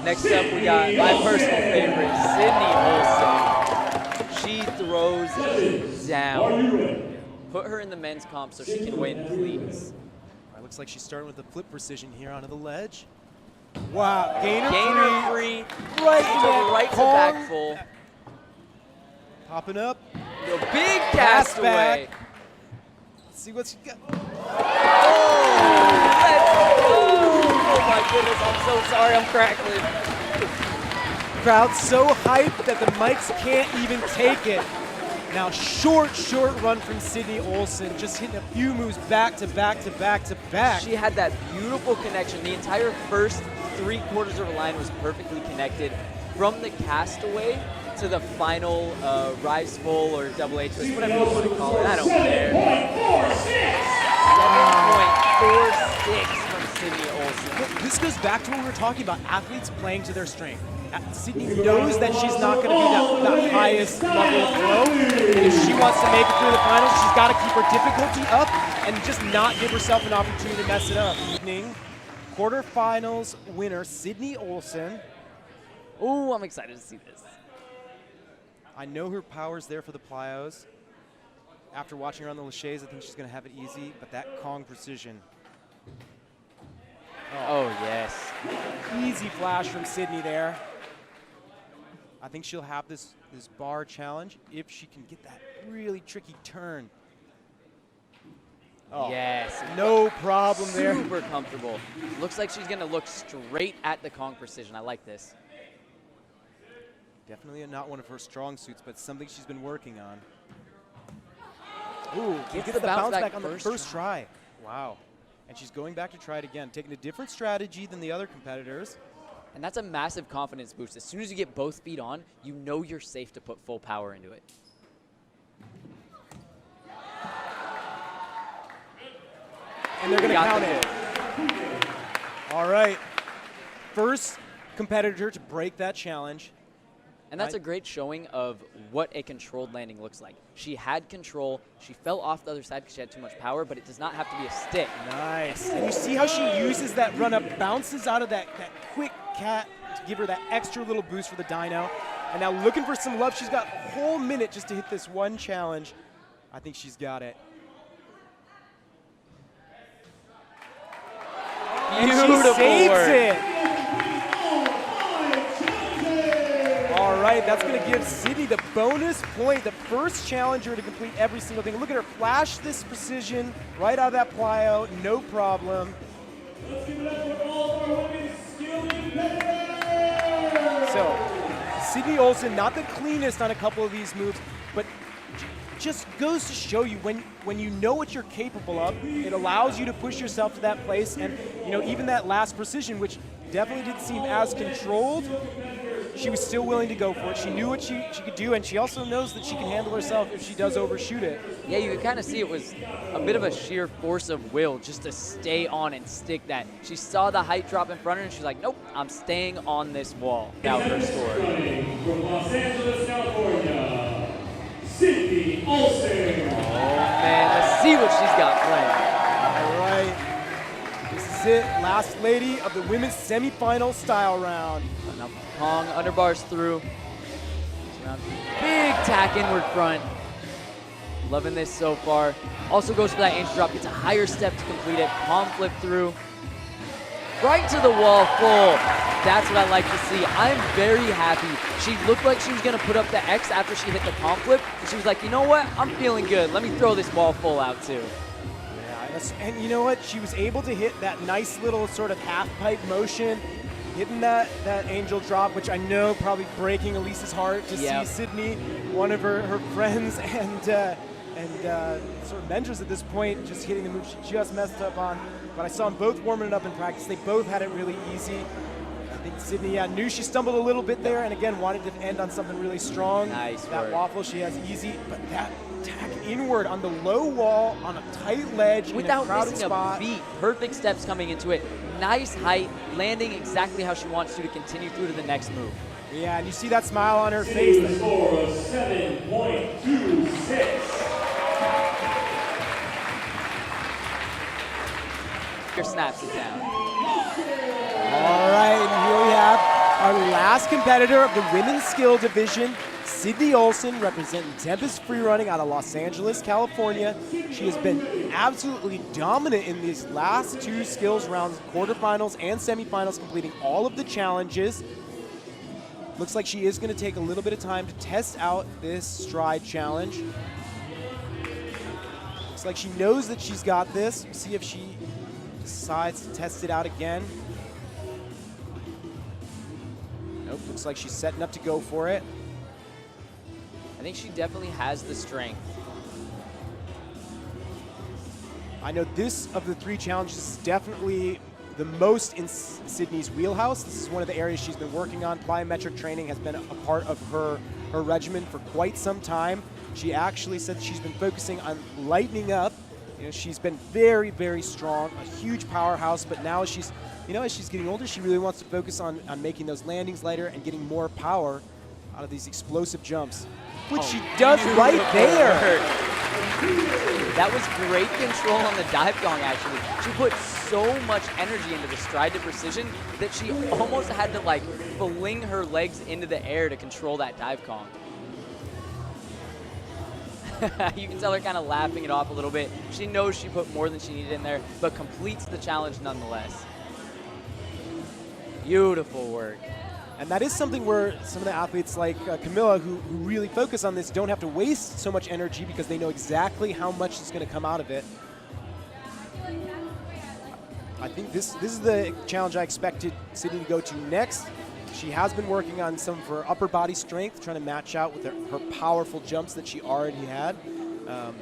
Next up, we got my personal favorite, Sydney Olson. She throws down. Put her in the men's comp so she can win, please. All right, looks like she's starting with the flip precision here onto the ledge. Wow, gainer free. Right to back full. Popping up. The big castaway. Let's see what she got. Oh my goodness, I'm so sorry, I'm crackling. Crowd's so hyped that the mics can't even take it. Now short run from Sydney Olson, just hitting a few moves back to back to back to back. She had that beautiful connection. The entire first 3/4 of a line was perfectly connected from the castaway to the final rise full or double A twist, whatever you want to call it. I don't care. 11.46 from Sydney Olson. This goes back to what we were talking about, athletes playing to their strength. Sydney knows that she's not going to be that highest level of throw. And if she wants to make it through the finals, she's got to keep her difficulty up and just not give herself an opportunity to mess it up. Quarterfinals winner, Sydney Olson. Ooh, I'm excited to see this. I know her power's there for the plyos. After watching her on the laches, I think she's going to have it easy, but that Kong precision. Oh, yes. Easy flash from Sydney there. I think she'll have this bar challenge if she can get that really tricky turn. Oh, yes. No problem there. Super comfortable. Looks like she's going to look straight at the Kong precision. I like this. Definitely not one of her strong suits, but something she's been working on. Ooh, gets the bounce back on the first try. Wow. And she's going back to try it again, taking a different strategy than the other competitors. And that's a massive confidence boost. As soon as you get both feet on, you know you're safe to put full power into it. And they're going to count it. All right. First competitor to break that challenge. And that's a great showing of what a controlled landing looks like. She had control. She fell off the other side because she had too much power, but it does not have to be a stick. Nice. And you see how she uses that run up, bounces out of that quick cat to give her that extra little boost for the dyno. And now looking for some love. She's got a whole minute just to hit this one challenge. I think she's got it. And she saves it. All right, that's going to give Sydney the bonus point, the first challenger to complete every single thing. Look at her flash this precision right out of that plyo, no problem. So, Sydney Olson, not the cleanest on a couple of these moves, but just goes to show you when you know what you're capable of, it allows you to push yourself to that place. And you know, even that last precision, which definitely didn't seem as controlled, she was still willing to go for it. She knew what she could do, and she also knows that she can handle herself if she does overshoot it. Yeah, you can kind of see it was a bit of a sheer force of will just to stay on and stick that. She saw the height drop in front of her, and she's like, nope, I'm staying on this wall. Now her score. From Los Angeles, California, Sydney Olson. Oh, man, let's see what she's got playing. All right. This is it. Last lady of the women's semifinal style round. Now Kong underbars through. Big tack inward front. Loving this so far. Also goes for that angel drop. Gets a higher step to complete it. Palm flip through. Right to the wall full. That's what I like to see. I'm very happy. She looked like she was going to put up the X after she hit the palm flip. And she was like, you know what? I'm feeling good. Let me throw this wall full out too. Yeah, and you know what? She was able to hit that nice little sort of half pipe motion, hitting that angel drop, which I know probably breaking Elise's heart to see Sydney, one of her friends and sort of mentors at this point, just hitting the move she just messed up on. But I saw them both warming it up in practice. They both had it really easy. I think Sydney knew she stumbled a little bit there, and again wanted to end on something really strong. Nice that work. waffle she has easy, but that tack inward on the low wall on a tight ledge without in a crowded missing spot. a beat. Perfect steps coming into it. Nice height, landing exactly how she wants to continue through to the next move. Yeah, and you see that smile on her face. A score of 7.26. Snaps it down. All right, and here we have last competitor of the women's skill division, Sydney Olson, representing Tempest Free Running out of Los Angeles, California. She has been absolutely dominant in these last 2 skills rounds, quarterfinals and semifinals, completing all of the challenges. Looks like she is going to take a little bit of time to test out this stride challenge. Looks like she knows that she's got this. We'll see if she decides to test it out again. Nope, looks like she's setting up to go for it. I think she definitely has the strength. I know this of the 3 challenges is definitely the most in Sydney's wheelhouse. This is one of the areas she's been working on. Plyometric training has been a part of her regimen for quite some time. She actually said she's been focusing on lightening up. You know, she's been very, very strong, a huge powerhouse, but now as she's getting older, she really wants to focus on making those landings lighter and getting more power out of these explosive jumps, which she does right there. That was great control on the dive gong, actually. She put so much energy into the stride to precision that she almost had to like fling her legs into the air to control that dive gong. You can tell her kind of laughing it off a little bit. She knows she put more than she needed in there, but completes the challenge nonetheless. Beautiful work. And that is something where some of the athletes like Camilla, who really focus on this, don't have to waste so much energy because they know exactly how much is going to come out of it. I think this is the challenge I expected Sydney to go to next. She has been working on some of her upper body strength, trying to match out with her powerful jumps that she already had. I'll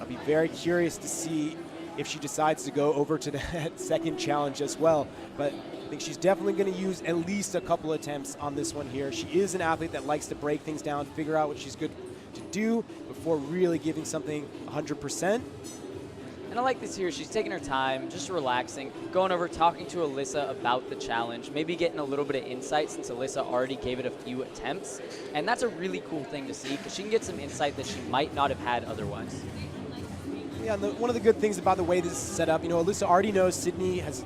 be very curious to see if she decides to go over to that second challenge as well. But I think she's definitely going to use at least a couple attempts on this one here. She is an athlete that likes to break things down, figure out what she's good to do before really giving something 100%. And I like this here. She's taking her time, just relaxing, going over, talking to Alyssa about the challenge, maybe getting a little bit of insight since Alyssa already gave it a few attempts. And that's a really cool thing to see because she can get some insight that she might not have had otherwise. Yeah, and one of the good things about the way this is set up, you know, Alyssa already knows Sydney has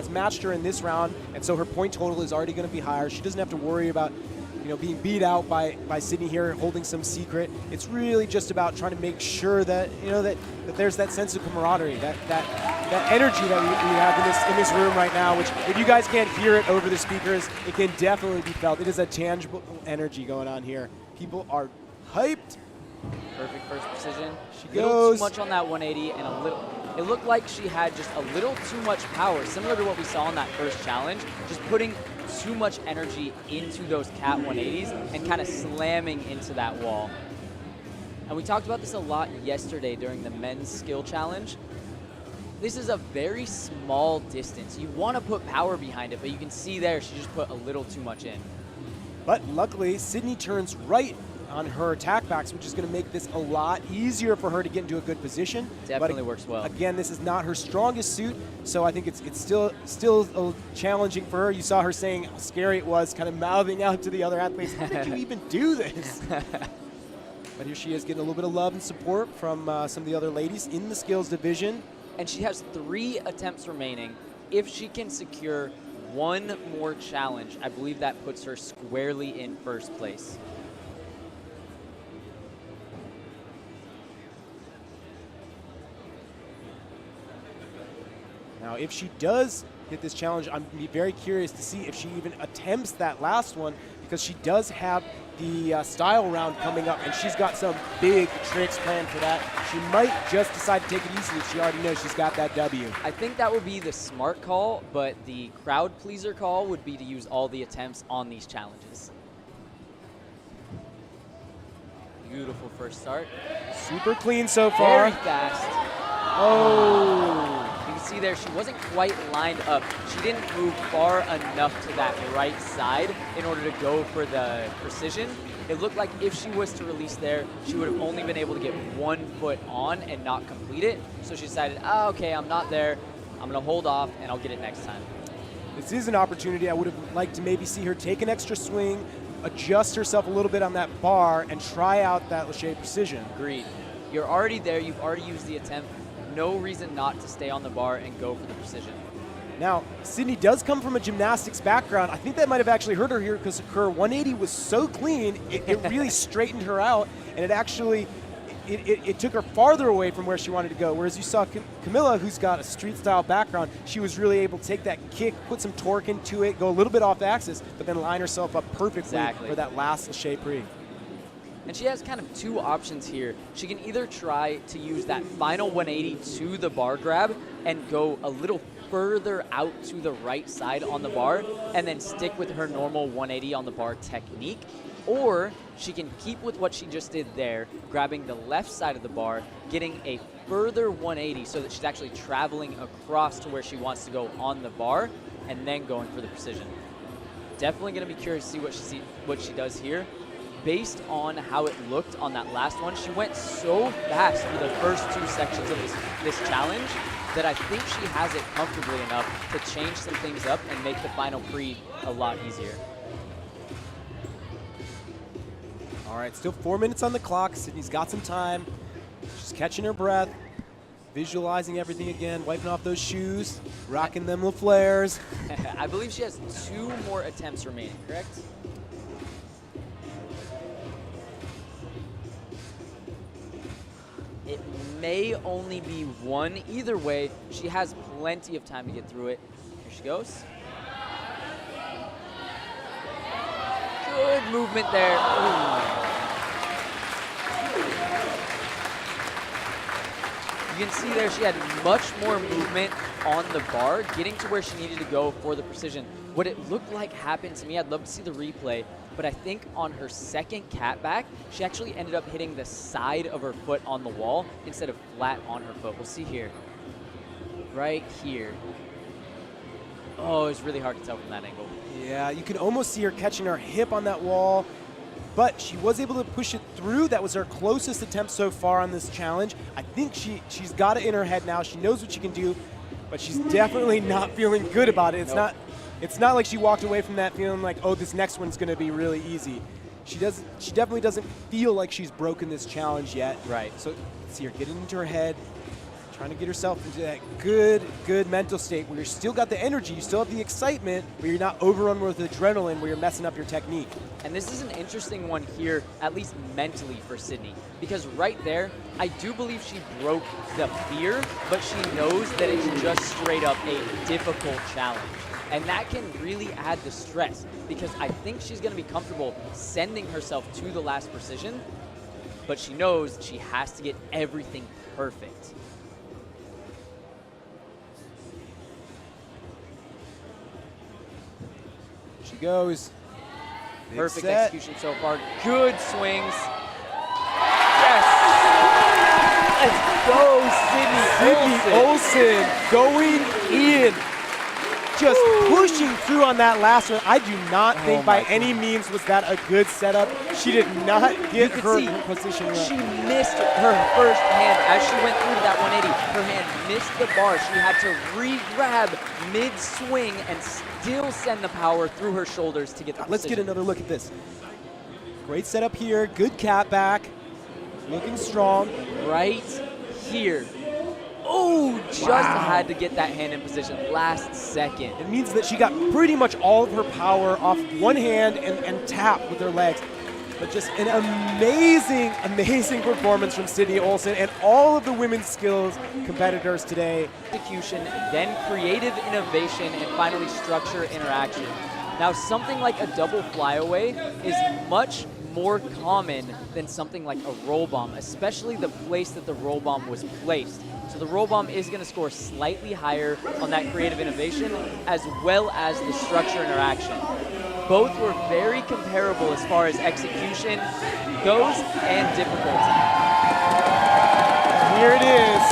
matched her in this round, and so her point total is already going to be higher. She doesn't have to worry about, you know, being beat out by Sydney here, holding some secret. It's really just about trying to make sure that, you know, that there's that sense of camaraderie, that energy that we have in this room right now, which if you guys can't hear it over the speakers, it can definitely be felt. It is a tangible energy going on here. People are hyped. Perfect first precision. She A little goes. too much on that 180 and a little. It looked like she had just a little too much power, similar to what we saw in that first challenge, just putting too much energy into those cat 180s and kind of slamming into that wall. And we talked about this a lot yesterday during the men's skill challenge. This is a very small distance. You want to put power behind it, but you can see there she just put a little too much in. But luckily, Sydney turns right on her attack backs, which is going to make this a lot easier for her to get into a good position. Definitely works well. Again, this is not her strongest suit, so I think it's still challenging for her. You saw her saying how scary it was, kind of mouthing out to the other athletes, how did you even do this? But here she is getting a little bit of love and support from some of the other ladies in the skills division. And she has 3 attempts remaining. If she can secure one more challenge, I believe that puts her squarely in first place. Now, if she does hit this challenge, I'm going to be very curious to see if she even attempts that last one, because she does have the style round coming up, and she's got some big tricks planned for that. She might just decide to take it easy if she already knows she's got that W. I think that would be the smart call, but the crowd pleaser call would be to use all the attempts on these challenges. Beautiful first start. Super clean so far. Very fast. Oh. You can see there she wasn't quite lined up. She didn't move far enough to that right side in order to go for the precision. It looked like if she was to release there, she would have only been able to get 1 foot on and not complete it. So she decided, oh, okay, I'm not there. I'm going to hold off, and I'll get it next time. This is an opportunity. I would have liked to maybe see her take an extra swing, adjust herself a little bit on that bar, and try out that Lachey precision. Agreed. You're already there. You've already used the attempt. No reason not to stay on the bar and go for the precision. Now, Sydney does come from a gymnastics background. I think that might have actually hurt her here because her 180 was so clean, it really straightened her out, and it actually, it took her farther away from where she wanted to go. Whereas you saw Camilla, who's got a street style background, she was really able to take that kick, put some torque into it, go a little bit off the axis, but then line herself up perfectly for that last lâcher prise. And she has kind of two options here. She can either try to use that final 180 to the bar grab and go a little further out to the right side on the bar and then stick with her normal 180 on the bar technique. Or she can keep with what she just did there, grabbing the left side of the bar, getting a further 180 so that she's actually traveling across to where she wants to go on the bar and then going for the precision. Definitely going to be curious to see what she does here. Based on how it looked on that last one, she went so fast through the first two sections of this challenge that I think she has it comfortably enough to change some things up and make the final pre a lot easier. All right, still 4 minutes on the clock. Sydney's got some time. She's catching her breath, visualizing everything again, wiping off those shoes, rocking them little flares. I believe she has 2 more attempts remaining, correct? It may only be 1. Either way, she has plenty of time to get through it. Here she goes. Good movement there. Ooh. You can see there she had much more movement on the bar, getting to where she needed to go for the precision. What it looked like happened to me, I'd love to see the replay, but I think on her second cat back, she actually ended up hitting the side of her foot on the wall instead of flat on her foot. We'll see here. Right here. Oh, it's really hard to tell from that angle. Yeah, you can almost see her catching her hip on that wall, but she was able to push it through. That was her closest attempt so far on this challenge. I think she's got it in her head now. She knows what she can do, but she's definitely not feeling good about it. It's not like she walked away from that feeling like, oh, this next one's going to be really easy. She definitely doesn't feel like she's broken this challenge yet. Right. So let's see her getting into her head, trying to get herself into that good mental state where you still got the energy, you still have the excitement, but you're not overrun with adrenaline where you're messing up your technique. And this is an interesting one here, at least mentally for Sydney, because right there, I do believe she broke the fear, but she knows that it's just straight up a difficult challenge. And that can really add the stress, because I think she's going to be comfortable sending herself to the last precision, but she knows she has to get everything perfect. She goes. Perfect execution so far. Good swings. Yes! Let's go, Sydney Olson going in. Just pushing through on that last one. I do not think by any means was that a good setup. She did not get her position right. She missed her first hand as she went through to that 180. Her hand missed the bar. She had to re-grab mid-swing and still send the power through her shoulders to get the precision. Let's get another look at this. Great setup here. Good cat back. Looking strong. Right here. Oh, just had to get that hand in position last second. It means that she got pretty much all of her power off one hand and tap with her legs. But just an amazing performance from Sydney Olson and all of the women's skills competitors today. Execution, then creative innovation, and finally structure interaction. Now, something like a double flyaway is much more common than something like a roll bomb, especially the place that the roll bomb was placed. So the roll bomb is going to score slightly higher on that creative innovation as well as the structure interaction. Both were very comparable as far as execution goes and difficulty. Here it is.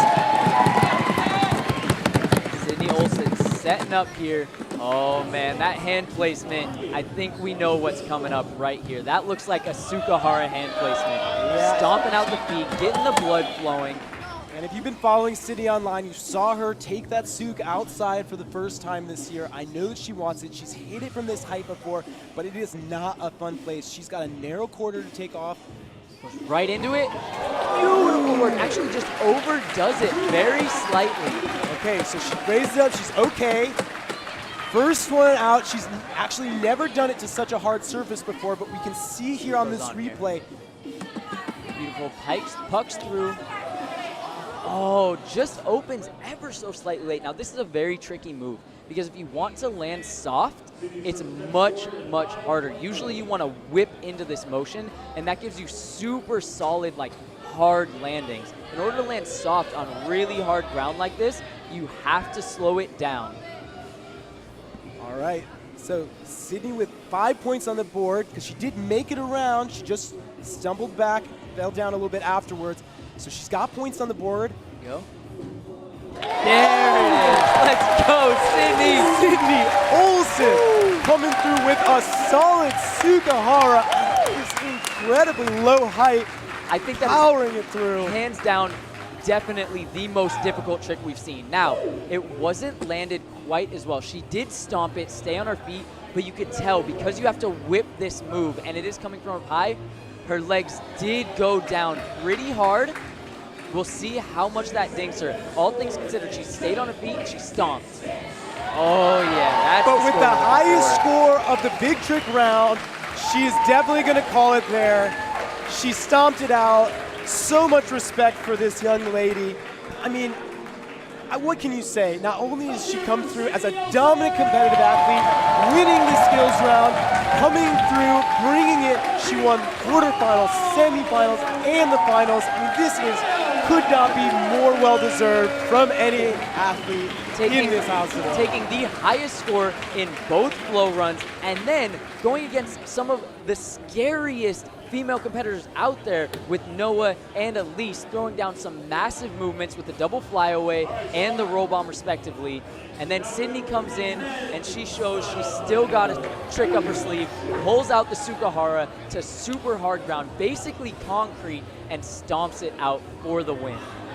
Sydney Olson setting up here. Oh man, that hand placement, I think we know what's coming up right here. That looks like a Sukahara hand placement. Yeah. Stomping out the feet, getting the blood flowing. And if you've been following Sydney online, you saw her take that Suk outside for the first time this year. I know that she wants it. She's hit it from this height before, but it is not a fun place. She's got a narrow quarter to take off. Goes right into it. Beautiful work. Actually just overdoes it very slightly. Okay, so she raises it up. She's okay. First one out. She's actually never done it to such a hard surface before, but we can see here on Goes this on here. replay. Beautiful pucks through. Oh, just opens ever so slightly late. Now, this is a very tricky move because if you want to land soft, it's much, much harder. Usually you want to whip into this motion, and that gives you super solid, like, hard landings. In order to land soft on really hard ground like this, you have to slow it down. All right, so Sydney with 5 points on the board because she did make it around. She just stumbled back, fell down a little bit afterwards. So she's got points on the board. Go. There it is. Let's go, Sydney. Sydney Olson coming through with a solid Sukahara. This incredibly low height, I think that powering it through. hands down, definitely the most difficult trick we've seen. Now, it wasn't landed quite as well. She did stomp it, stay on her feet, but you could tell because you have to whip this move, and it is coming from up high, her legs did go down pretty hard. We'll see how much that dings her. All things considered, she stayed on her feet and she stomped. Oh yeah, that's But with score the we're looking highest for. score of the big trick round, she is definitely going to call it there. She stomped it out. So much respect for this young lady. I mean, what can you say? Not only has she come through as a dominant competitive athlete, winning the skills round, coming through, bringing it. She won quarterfinals, semifinals, and the finals. I mean, this could not be more well-deserved from any athlete in this house today. Taking the highest score in both flow runs and then going against some of the scariest female competitors out there with Noah and Elise throwing down some massive movements with the double flyaway and the roll bomb respectively. And then Sydney comes in and she shows she's still got a trick up her sleeve, pulls out the Sukahara to super hard ground, basically concrete, and stomps it out for the win.